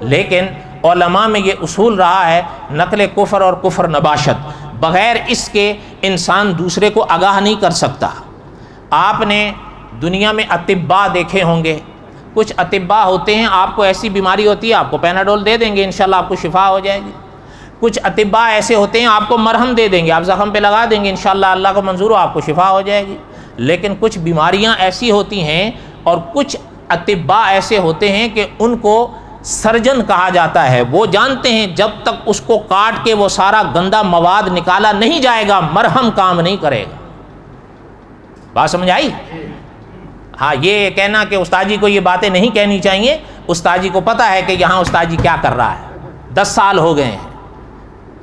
لیکن علماء میں یہ اصول رہا ہے نقل کفر اور کفر نباشت، بغیر اس کے انسان دوسرے کو آگاہ نہیں کر سکتا۔ آپ نے دنیا میں اطباء دیکھے ہوں گے، کچھ اطباء ہوتے ہیں آپ کو ایسی بیماری ہوتی ہے آپ کو پیناڈول دے دیں گے، انشاءاللہ آپ کو شفا ہو جائے گی۔ کچھ اطباء ایسے ہوتے ہیں آپ کو مرہم دے دیں گے، آپ زخم پہ لگا دیں گے، انشاءاللہ اللہ کو منظور ہو آپ کو شفا ہو جائے گی۔ لیکن کچھ بیماریاں ایسی ہوتی ہیں اور کچھ اطباء ایسے ہوتے ہیں کہ ان کو سرجن کہا جاتا ہے، وہ جانتے ہیں جب تک اس کو کاٹ کے وہ سارا گندا مواد نکالا نہیں جائے گا مرہم کام نہیں کرے گا۔ بات سمجھ آئی؟ ہاں، یہ کہنا کہ استاد جی کو یہ باتیں نہیں کہنی چاہیے، استاد جی کو پتہ ہے کہ یہاں استاد جی کیا کر رہا ہے، 10 سال ہو گئے ہیں۔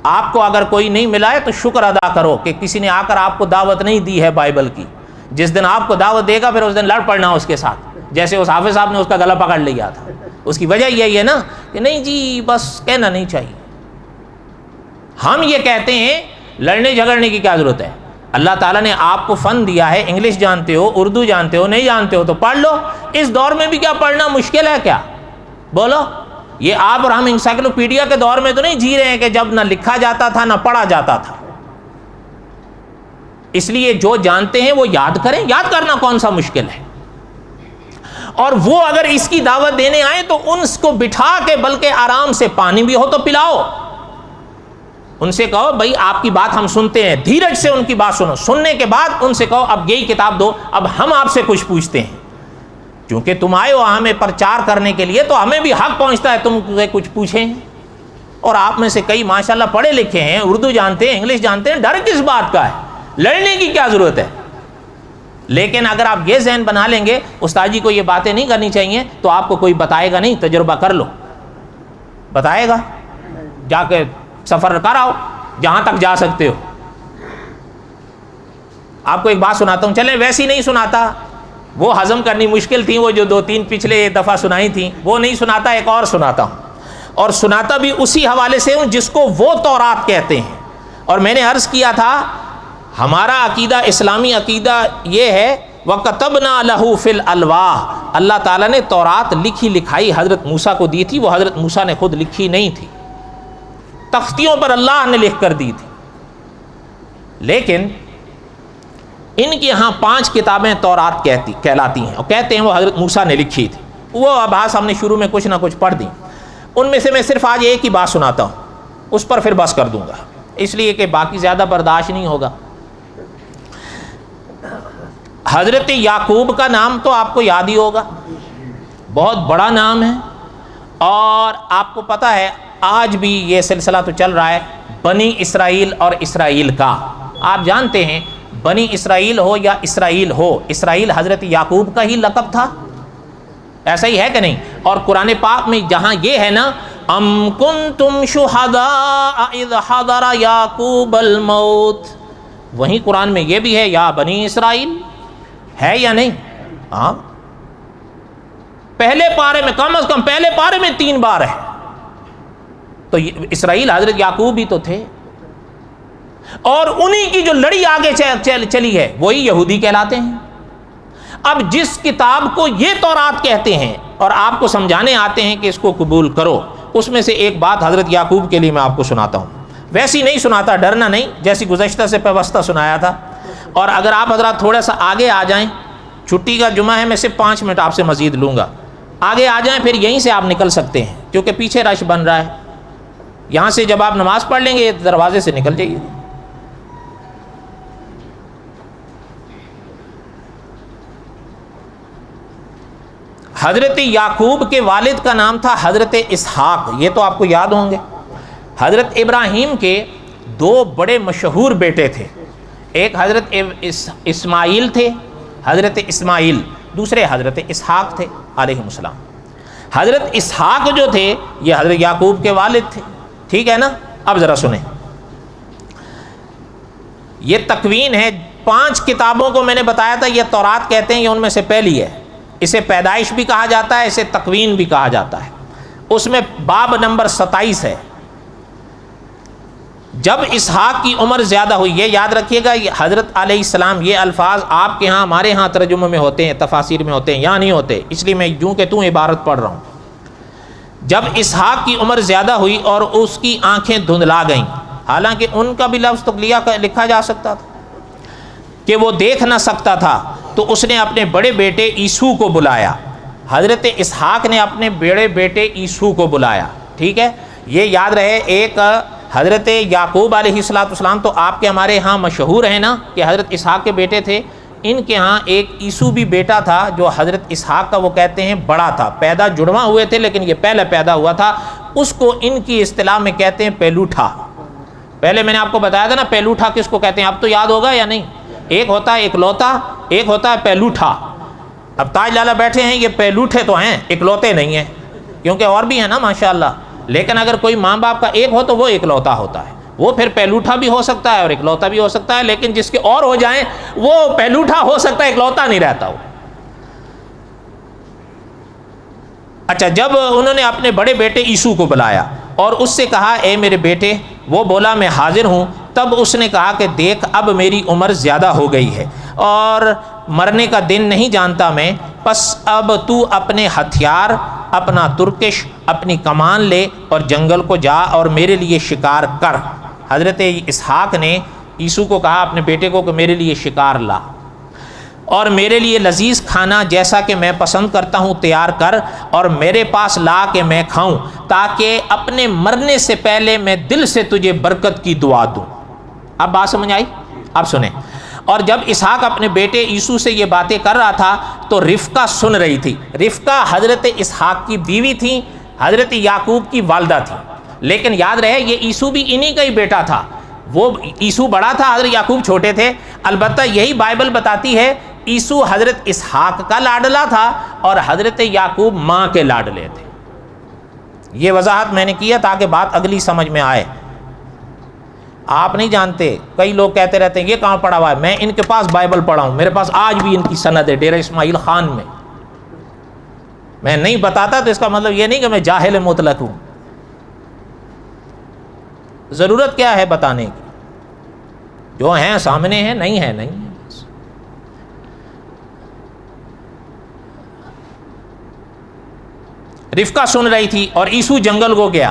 آپ کو اگر کوئی نہیں ملا ہے تو شکر ادا کرو کہ کسی نے آ کر آپ کو دعوت نہیں دی ہے بائبل کی۔ جس دن آپ کو دعوت دے گا پھر اس دن لڑ پڑنا اس کے ساتھ، جیسے اس حافظ صاحب نے اس کا گلا پکڑ لیا تھا۔ اس کی وجہ یہی ہے نا کہ نہیں جی بس کہنا نہیں چاہیے۔ ہم یہ کہتے ہیں لڑنے جھگڑنے کی کیا ضرورت ہے؟ اللہ تعالیٰ نے آپ کو فن دیا ہے، انگلش جانتے ہو، اردو جانتے ہو، نہیں جانتے ہو تو پڑھ لو۔ اس دور میں بھی کیا پڑھنا مشکل ہے کیا؟ بولو۔ یہ آپ اور ہم انسائکلوپیڈیا کے دور میں تو نہیں جی رہے ہیں کہ جب نہ لکھا جاتا تھا نہ پڑھا جاتا تھا۔ اس لیے جو جانتے ہیں وہ یاد کریں، یاد کرنا کون سا مشکل ہے؟ اور وہ اگر اس کی دعوت دینے آئیں تو ان کو بٹھا کے بلکہ آرام سے پانی بھی ہو تو پلاؤ، ان سے کہو بھائی آپ کی بات ہم سنتے ہیں، دھیرج سے ان کی بات سنو، سننے کے بعد ان سے کہو اب یہی کتاب دو، اب ہم آپ سے کچھ پوچھتے ہیں، کیونکہ تم آئے ہو ہمیں پرچار کرنے کے لیے تو ہمیں بھی حق پہنچتا ہے تم سے کچھ پوچھیں۔ اور آپ میں سے کئی ماشاءاللہ پڑھے لکھے ہیں، اردو جانتے ہیں، انگلش جانتے ہیں، ڈر کس بات کا ہے؟ لڑنے کی کیا ضرورت ہے؟ لیکن اگر آپ یہ ذہن بنا لیں گے استاد جی کو یہ باتیں نہیں کرنی چاہیے تو آپ کو کوئی بتائے گا نہیں، تجربہ کر لو، بتائے گا، جا کے سفر کر آؤ جہاں تک جا سکتے ہو۔ آپ کو ایک بات سناتا ہوں، چلیں ویسی نہیں سناتا، وہ ہضم کرنی مشکل تھیں، وہ جو 2-3 پچھلے دفعہ سنائی تھیں وہ نہیں سناتا، ایک اور سناتا ہوں، اور سناتا بھی اسی حوالے سے ہوں جس کو وہ تورات کہتے ہیں۔ اور میں نے عرض کیا تھا ہمارا عقیدہ، اسلامی عقیدہ یہ ہے وَكَتَبْنَا لَهُ فِي الْأَلْوَاحِ، اللہ تعالیٰ نے تورات لکھی لکھائی حضرت موسیٰ کو دی تھی، وہ حضرت موسیٰ نے خود لکھی نہیں تھی، تختیوں پر اللہ نے لکھ کر دی تھی۔ لیکن ان کے ہاں 5 کتابیں تورات کہلاتی ہیں، اور کہتے ہیں وہ حضرت موسیٰ نے لکھی تھی۔ وہ ابحاث ہم نے شروع میں کچھ نہ کچھ پڑھ دی، ان میں سے میں صرف آج ایک ہی بات سناتا ہوں، اس پر پھر بس کر دوں گا، اس لیے کہ باقی زیادہ برداشت نہیں ہوگا۔ حضرت یعقوب کا نام تو آپ کو یاد ہی ہوگا، بہت بڑا نام ہے، اور آپ کو پتہ ہے آج بھی یہ سلسلہ تو چل رہا ہے بنی اسرائیل اور اسرائیل کا۔ آپ جانتے ہیں بنی اسرائیل ہو یا اسرائیل ہو، اسرائیل حضرت یعقوب کا ہی لقب تھا، ایسا ہی ہے کہ نہیں؟ اور قرآن پاک میں جہاں یہ ہے نا ام کنتم شہداء اذ حضر یعقوب الموت، وہیں قرآن میں یہ بھی ہے یا بنی اسرائیل، ہے یا نہیں؟ ہاں، پہلے پارے میں کم از کم پہلے پارے میں 3 بار ہے، تو اسرائیل حضرت یعقوب بھی تو تھے، اور انہی کی جو لڑی آگے چلی ہے وہی یہودی کہلاتے ہیں۔ اب جس کتاب کو یہ تورات کہتے ہیں اور آپ کو سمجھانے آتے ہیں کہ اس کو قبول کرو، اس میں سے ایک بات حضرت یعقوب کے لیے میں آپ کو سناتا ہوں، ویسی نہیں سناتا، ڈرنا نہیں، جیسی گزشتہ سے پیوستہ سنایا تھا۔ اور اگر آپ حضرات تھوڑا سا آگے آ جائیں، چھٹی کا جمعہ ہے، میں صرف 5 منٹ آپ سے مزید لوں گا، آگے آ جائیں پھر یہیں سے آپ نکل سکتے ہیں، کیونکہ پیچھے رش بن رہا ہے، یہاں سے جب آپ نماز پڑھ لیں گے دروازے سے نکل جائیے۔ حضرت یعقوب کے والد کا نام تھا حضرت اسحاق، یہ تو آپ کو یاد ہوں گے۔ حضرت ابراہیم کے 2 بڑے مشہور بیٹے تھے، ایک حضرت اسماعیل تھے، حضرت اسماعیل، دوسرے حضرت اسحاق تھے علیہ السلام۔ حضرت اسحاق جو تھے یہ حضرت یعقوب کے والد تھے، ٹھیک ہے نا؟ اب ذرا سنیں، یہ تکوین ہے، 5 کتابوں کو میں نے بتایا تھا یہ تورات کہتے ہیں، یہ ان میں سے پہلی ہے، اسے پیدائش بھی کہا جاتا ہے، اسے تکوین بھی کہا جاتا ہے۔ اس میں باب نمبر 27 ہے۔ جب اسحاق کی عمر زیادہ ہوئی، یہ یاد رکھیے گا، حضرت علیہ السلام، یہ الفاظ آپ کے ہاں ہمارے ہاں ترجمے میں ہوتے ہیں، تفاسیر میں ہوتے ہیں، یہاں نہیں ہوتے، اس لیے میں یوں کہ توں عبارت پڑھ رہا ہوں۔ جب اسحاق کی عمر زیادہ ہوئی اور اس کی آنکھیں دھندلا گئیں، حالانکہ ان کا بھی لفظ تو لکھا جا سکتا تھا کہ وہ دیکھ نہ سکتا تھا، تو اس نے اپنے بڑے بیٹے عیسو کو بلایا، حضرت اسحاق نے اپنے بڑے بیٹے عیسو کو بلایا، ٹھیک ہے؟ یہ یاد رہے، ایک حضرت یعقوب علیہ السلام تو آپ کے ہمارے ہاں مشہور ہیں نا کہ حضرت اسحاق کے بیٹے تھے، ان کے ہاں ایک عیسو بھی بیٹا تھا جو حضرت اسحاق کا وہ کہتے ہیں بڑا تھا، پیدا جڑواں ہوئے تھے لیکن یہ پہلے پیدا ہوا تھا، اس کو ان کی اصطلاح میں کہتے ہیں پہلوٹھا۔ پہلے میں نے آپ کو بتایا تھا نا پہلوٹھا کس کو کہتے ہیں، اب تو یاد ہوگا یا نہیں؟ ایک ہوتا ہے اکلوتا، ایک ہوتا ہے پہلوٹھا۔ اب تاج لالا بیٹھے ہیں، یہ پہلوٹھے تو ہیں، اکلوتے نہیں ہیں، کیونکہ اور بھی ہیں نا ماشاءاللہ، لیکن اگر کوئی ماں باپ کا ایک ہو تو وہ اکلوتا ہوتا ہے، وہ پھر پہلوٹھا بھی ہو سکتا ہے اور اکلوتا بھی ہو سکتا ہے، لیکن جس کے اور ہو جائیں وہ پہلوٹھا ہو سکتا ہے، اکلوتا نہیں رہتا وہ۔ اچھا، جب انہوں نے اپنے بڑے بیٹے عیسو کو بلایا اور اس سے کہا اے میرے بیٹے، وہ بولا میں حاضر ہوں، تب اس نے کہا کہ دیکھ اب میری عمر زیادہ ہو گئی ہے اور مرنے کا دن نہیں جانتا میں، پس اب تو اپنے ہتھیار، اپنا ترکش، اپنی کمان لے اور جنگل کو جا اور میرے لیے شکار کر۔ حضرت اسحاق نے عیسو کو کہا اپنے بیٹے کو کہ میرے لیے شکار لا اور میرے لیے لذیذ کھانا جیسا کہ میں پسند کرتا ہوں تیار کر اور میرے پاس لا کہ میں کھاؤں، تاکہ اپنے مرنے سے پہلے میں دل سے تجھے برکت کی دعا دوں۔ اب بات سمجھ آئی؟ اب سنیں۔ اور جب اسحاق اپنے بیٹے عیسو سے یہ باتیں کر رہا تھا تو رفقہ سن رہی تھی۔ رفقہ حضرت اسحاق کی بیوی تھی، حضرت یعقوب کی والدہ تھی، لیکن یاد رہے یہ عیسو بھی انہی کا ہی بیٹا تھا، وہ عیسو بڑا تھا، حضرت یعقوب چھوٹے تھے۔ البتہ یہی بائبل بتاتی ہے عیسو حضرت اسحاق کا لاڈلا تھا اور حضرت یعقوب ماں کے لاڈلے تھے۔ یہ وضاحت میں نے کیا تاکہ بات اگلی سمجھ میں آئے۔ آپ نہیں جانتے، کئی لوگ کہتے رہتے ہیں یہ کہاں پڑھا ہوا ہے، میں ان کے پاس بائبل پڑھا ہوں، میرے پاس آج بھی ان کی سند ہے ڈیرہ اسماعیل خان میں. میں نہیں بتاتا تو اس کا مطلب یہ نہیں کہ میں جاہل مطلق ہوں. ضرورت کیا ہے بتانے کی؟ جو ہیں سامنے ہیں، نہیں ہے نہیں ہے. رفقہ سن رہی تھی اور عیسو جنگل کو گیا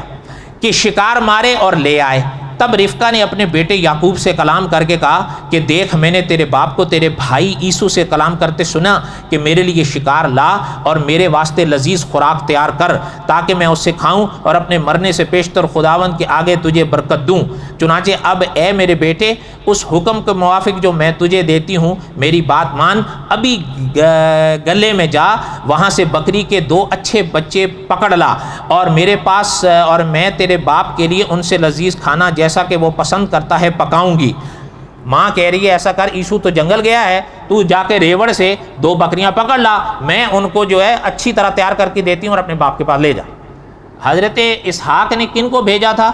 کہ شکار مارے اور لے آئے. تب رفقہ نے اپنے بیٹے یعقوب سے کلام کر کے کہا کہ دیکھ، میں نے تیرے باپ کو تیرے بھائی عیسو سے کلام کرتے سنا کہ میرے لیے شکار لا اور میرے واسطے لذیذ خوراک تیار کر تاکہ میں اس سے کھاؤں اور اپنے مرنے سے پیشتر خداوند کے آگے تجھے برکت دوں. چنانچہ اب اے میرے بیٹے، اس حکم کے موافق جو میں تجھے دیتی ہوں میری بات مان. ابھی گلے میں جا، وہاں سے بکری کے 2 اچھے بچے پکڑ لا اور میرے پاس، اور میں تیرے باپ کے لیے ان سے لذیذ کھانا جیسا کہ وہ پسند کرتا ہے پکاؤں گی. ماں کہہ رہی ہے ایسا کر، عیسو تو جنگل گیا ہے، تو جا کے ریوڑ سے 2 بکریاں پکڑ لا، میں ان کو جو ہے اچھی طرح تیار کر کے دیتی ہوں اور اپنے باپ کے پاس لے جا. حضرت اسحاق نے کن کو بھیجا تھا؟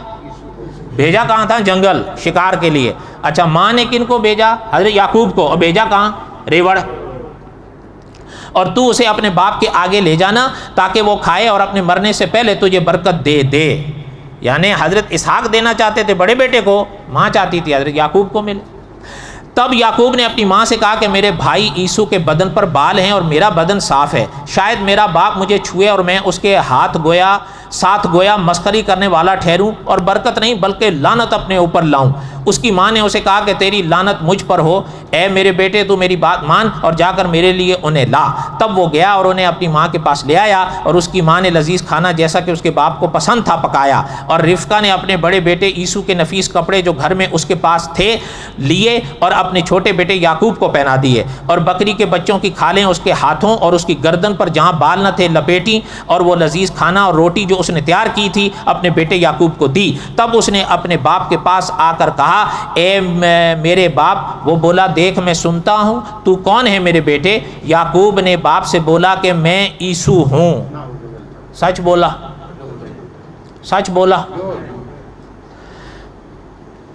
بھیجا کہاں تھا؟ جنگل، شکار کے لیے. اچھا، ماں نے کن کو بھیجا؟ حضرت یعقوب کو. اور بھیجا کہاں؟ ریوڑ. اور تو اسے اپنے باپ کے آگے لے جانا تاکہ وہ کھائے اور اپنے مرنے سے پہلے تجھے برکت دے دے. یعنی حضرت اسحاق دینا چاہتے تھے بڑے بیٹے کو، ماں چاہتی تھی حضرت یعقوب کو ملے. تب یعقوب نے اپنی ماں سے کہا کہ میرے بھائی عیسو کے بدن پر بال ہیں اور میرا بدن صاف ہے، شاید میرا باپ مجھے چھوئے اور میں اس کے ساتھ گویا مسخری کرنے والا ٹھہروں اور برکت نہیں بلکہ لعنت اپنے اوپر لاؤں. اس کی ماں نے اسے کہا کہ تیری لعنت مجھ پر ہو، اے میرے بیٹے تو میری بات مان اور جا کر میرے لیے انہیں لا. تب وہ گیا اور انہیں اپنی ماں کے پاس لے آیا اور اس کی ماں نے لذیذ کھانا جیسا کہ اس کے باپ کو پسند تھا پکایا. اور رفقہ نے اپنے بڑے بیٹے عیسو کے نفیس کپڑے جو گھر میں اس کے پاس تھے لیے اور اپنے چھوٹے بیٹے یعقوب کو پہنا دیے، اور بکری کے بچوں کی کھالیں اس کے ہاتھوں اور اس کی گردن پر جہاں بال نہ تھے لپیٹی، اور وہ لذیذ کھانا اور روٹی جو اس نے تیار کی تھی اپنے بیٹے یعقوب کو دی. تب اس نے اپنے باپ کے پاس آ کر کہا اے میرے باپ. وہ بولا دیکھ میں سنتا ہوں، تو کون ہے میرے بیٹے؟ یعقوب نے باپ سے بولا کہ میں عیسو ہوں. سچ بولا، سچ بولا.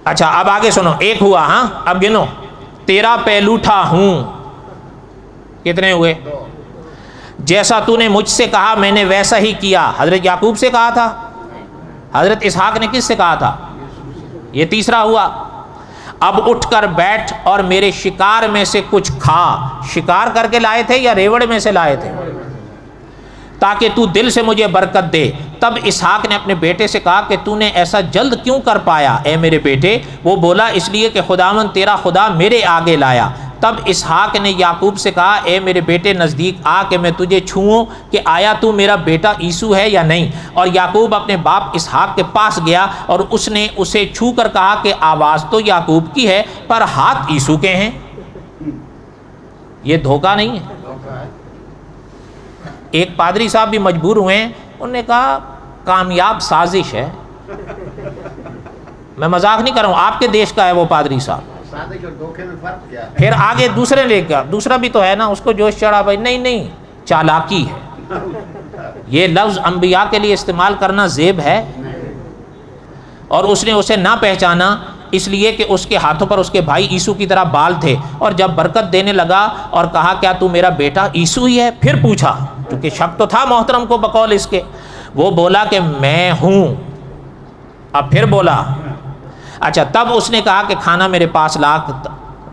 اچھا اب آگے سنو، 1 ہوا. ہاں اب گنو. تیرا پہلوٹھا ہوں. کتنے ہوئے؟ جیسا تو نے مجھ سے کہا میں نے ویسا ہی کیا. حضرت یعقوب سے کہا تھا؟ حضرت اسحاق نے کس سے کہا تھا؟ یہ تیسرا ہوا. اب اٹھ کر بیٹھ اور میرے شکار میں سے کچھ کھا. شکار کر کے لائے تھے یا ریوڑ میں سے لائے تھے؟ تاکہ تو دل سے مجھے برکت دے. تب اسحاق نے اپنے بیٹے سے کہا کہ تو نے ایسا جلد کیوں کر پایا اے میرے بیٹے؟ وہ بولا اس لیے کہ خداوند تیرا خدا میرے آگے لایا. تب اسحاق نے یعقوب سے کہا اے میرے بیٹے نزدیک آ کہ میں تجھے چھوؤں کہ آیا تو میرا بیٹا عیسو ہے یا نہیں. اور یعقوب اپنے باپ اسحاق کے پاس گیا اور اس نے اسے چھو کر کہا کہ آواز تو یعقوب کی ہے پر ہاتھ عیسو کے ہیں. یہ دھوکہ نہیں ہے. ایک پادری صاحب بھی مجبور ہوئے ہیں، انہوں نے کہا کامیاب سازش ہے. میں مذاق نہیں کر رہا ہوں، آپ کے دیش کا ہے وہ پادری صاحب. پھر آگے دوسرے لے گیا، دوسرا بھی تو ہے نا، اس کو جوش چڑھا بھائی نہیں چالاکی ہے. یہ لفظ انبیاء کے لیے استعمال کرنا زیب ہے. اور اس نے اسے نہ پہچانا اس لیے کہ اس کے ہاتھوں پر اس کے بھائی عیسو کی طرح بال تھے. اور جب برکت دینے لگا اور کہا کیا تو میرا بیٹا عیسو ہی ہے؟ پھر پوچھا، کیونکہ شک تو تھا محترم کو بقول اس کے. وہ بولا کہ میں ہوں. اب پھر بولا. اچھا تب اس نے کہا کہ کھانا میرے پاس لا.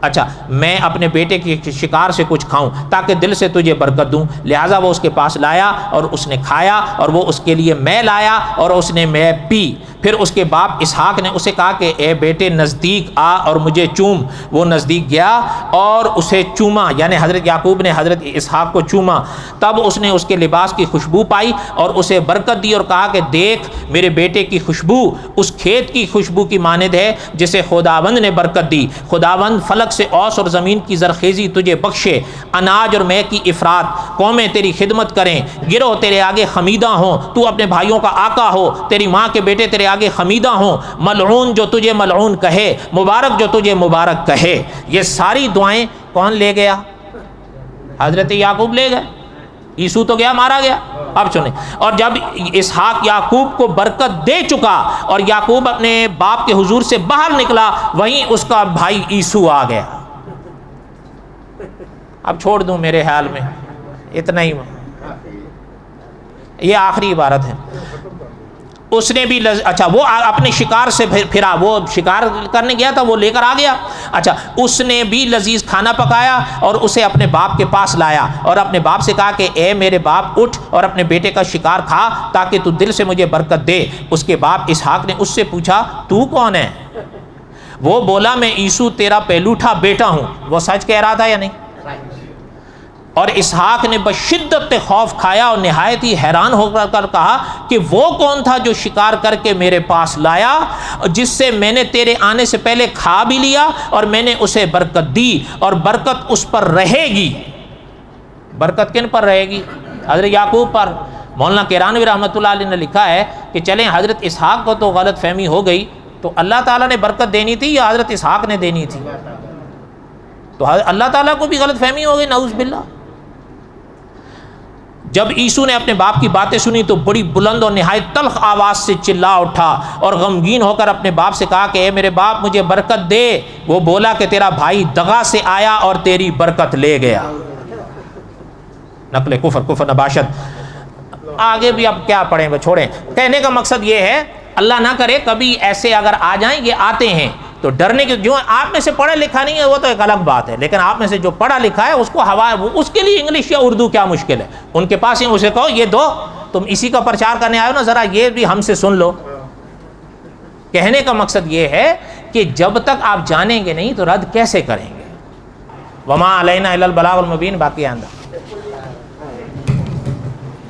اچھا میں اپنے بیٹے کے شکار سے کچھ کھاؤں تاکہ دل سے تجھے برکت دوں. لہٰذا وہ اس کے پاس لایا اور اس نے کھایا، اور وہ اس کے لیے میں لایا اور اس نے میں پی. پھر اس کے باپ اسحاق نے اسے کہا کہ اے بیٹے نزدیک آ اور مجھے چوم. وہ نزدیک گیا اور اسے چوما، یعنی حضرت یعقوب نے حضرت اسحاق کو چوما. تب اس نے اس کے لباس کی خوشبو پائی اور اسے برکت دی اور کہا کہ دیکھ میرے بیٹے کی خوشبو اس کھیت کی خوشبو کی مانند ہے جسے خداوند نے برکت دی. خداوند فلک سے اوس اور زمین کی زرخیزی تجھے بخشے، اناج اور مے کی افراد. قومیں تیری خدمت کریں، گروہ تیرے آگے خمیدہ ہوں. تو اپنے بھائیوں کا آقا ہو، تیری ماں کے بیٹے تیرے آگے خمیدہ ہوں. ملعون جو تجھے ملعون کہے، مبارک جو تجھے مبارک کہے. یہ ساری دعائیں کون لے گیا؟ حضرت یعقوب لے گئے. عیسو تو گیا، مارا گیا. اب سنیں، اور جب اسحاق یعقوب کو برکت دے چکا اور یعقوب اپنے باپ کے حضور سے باہر نکلا، وہیں اس کا بھائی عیسو آ گیا۔ اب چھوڑ دوں میرے خیال میں اتنا ہی، یہ آخری عبارت ہے۔ اس نے بھی اچھا وہ اپنے شکار سے پھرا، وہ شکار کرنے گیا تھا، وہ لے کر آ گیا۔ اچھا اس نے بھی لذیذ کھانا پکایا اور اسے اپنے باپ کے پاس لایا اور اپنے باپ سے کہا کہ اے میرے باپ اٹھ اور اپنے بیٹے کا شکار کھا تاکہ تو دل سے مجھے برکت دے۔ اس کے باپ اسحاق نے اس سے پوچھا تو کون ہے؟ وہ بولا میں عیسو تیرا پہلوٹھا بیٹا ہوں۔ وہ سچ کہہ رہا تھا یا نہیں؟ اور اسحاق نے بشدت خوف کھایا اور نہایت ہی حیران ہو کر کہا کہ وہ کون تھا جو شکار کر کے میرے پاس لایا، جس سے میں نے تیرے آنے سے پہلے کھا بھی لیا اور میں نے اسے برکت دی، اور برکت اس پر رہے گی۔ برکت کن پر رہے گی؟ حضرت یعقوب پر۔ مولانا کیرانوی رحمۃ اللہ علیہ نے لکھا ہے کہ چلیں حضرت اسحاق کو تو غلط فہمی ہو گئی، تو اللہ تعالیٰ نے برکت دینی تھی یا حضرت اسحاق نے دینی تھی؟ تو اللہ تعالیٰ کو بھی غلط فہمی ہو گئی، نعوذ باللہ۔ جب عیسو نے اپنے باپ کی باتیں سنی تو بڑی بلند اور نہایت تلخ آواز سے چلا اٹھا اور غمگین ہو کر اپنے باپ سے کہا کہ اے میرے باپ مجھے برکت دے۔ وہ بولا کہ تیرا بھائی دغا سے آیا اور تیری برکت لے گیا۔ نقل کفر نباشت۔ آگے بھی اب کیا پڑھیں، چھوڑیں۔ کہنے کا مقصد یہ ہے اللہ نہ کرے کبھی ایسے اگر آ جائیں، یہ آتے ہیں تو ڈرنے کی، جو آپ میں سے پڑھا لکھا نہیں ہے وہ تو ایک الگ بات ہے، لیکن آپ میں سے جو پڑھا لکھا ہے اس کو اس کے لیے انگلش یا اردو کیا مشکل ہے، ان کے پاس ہی اسے کہو یہ دو، تم اسی کا پرچار کرنے آئے ہو نا، ذرا یہ بھی ہم سے سن لو۔ کہنے کا مقصد یہ ہے کہ جب تک آپ جانیں گے نہیں تو رد کیسے کریں گے؟ وما علینا الا البلاغ المبین۔ باقی آئندہ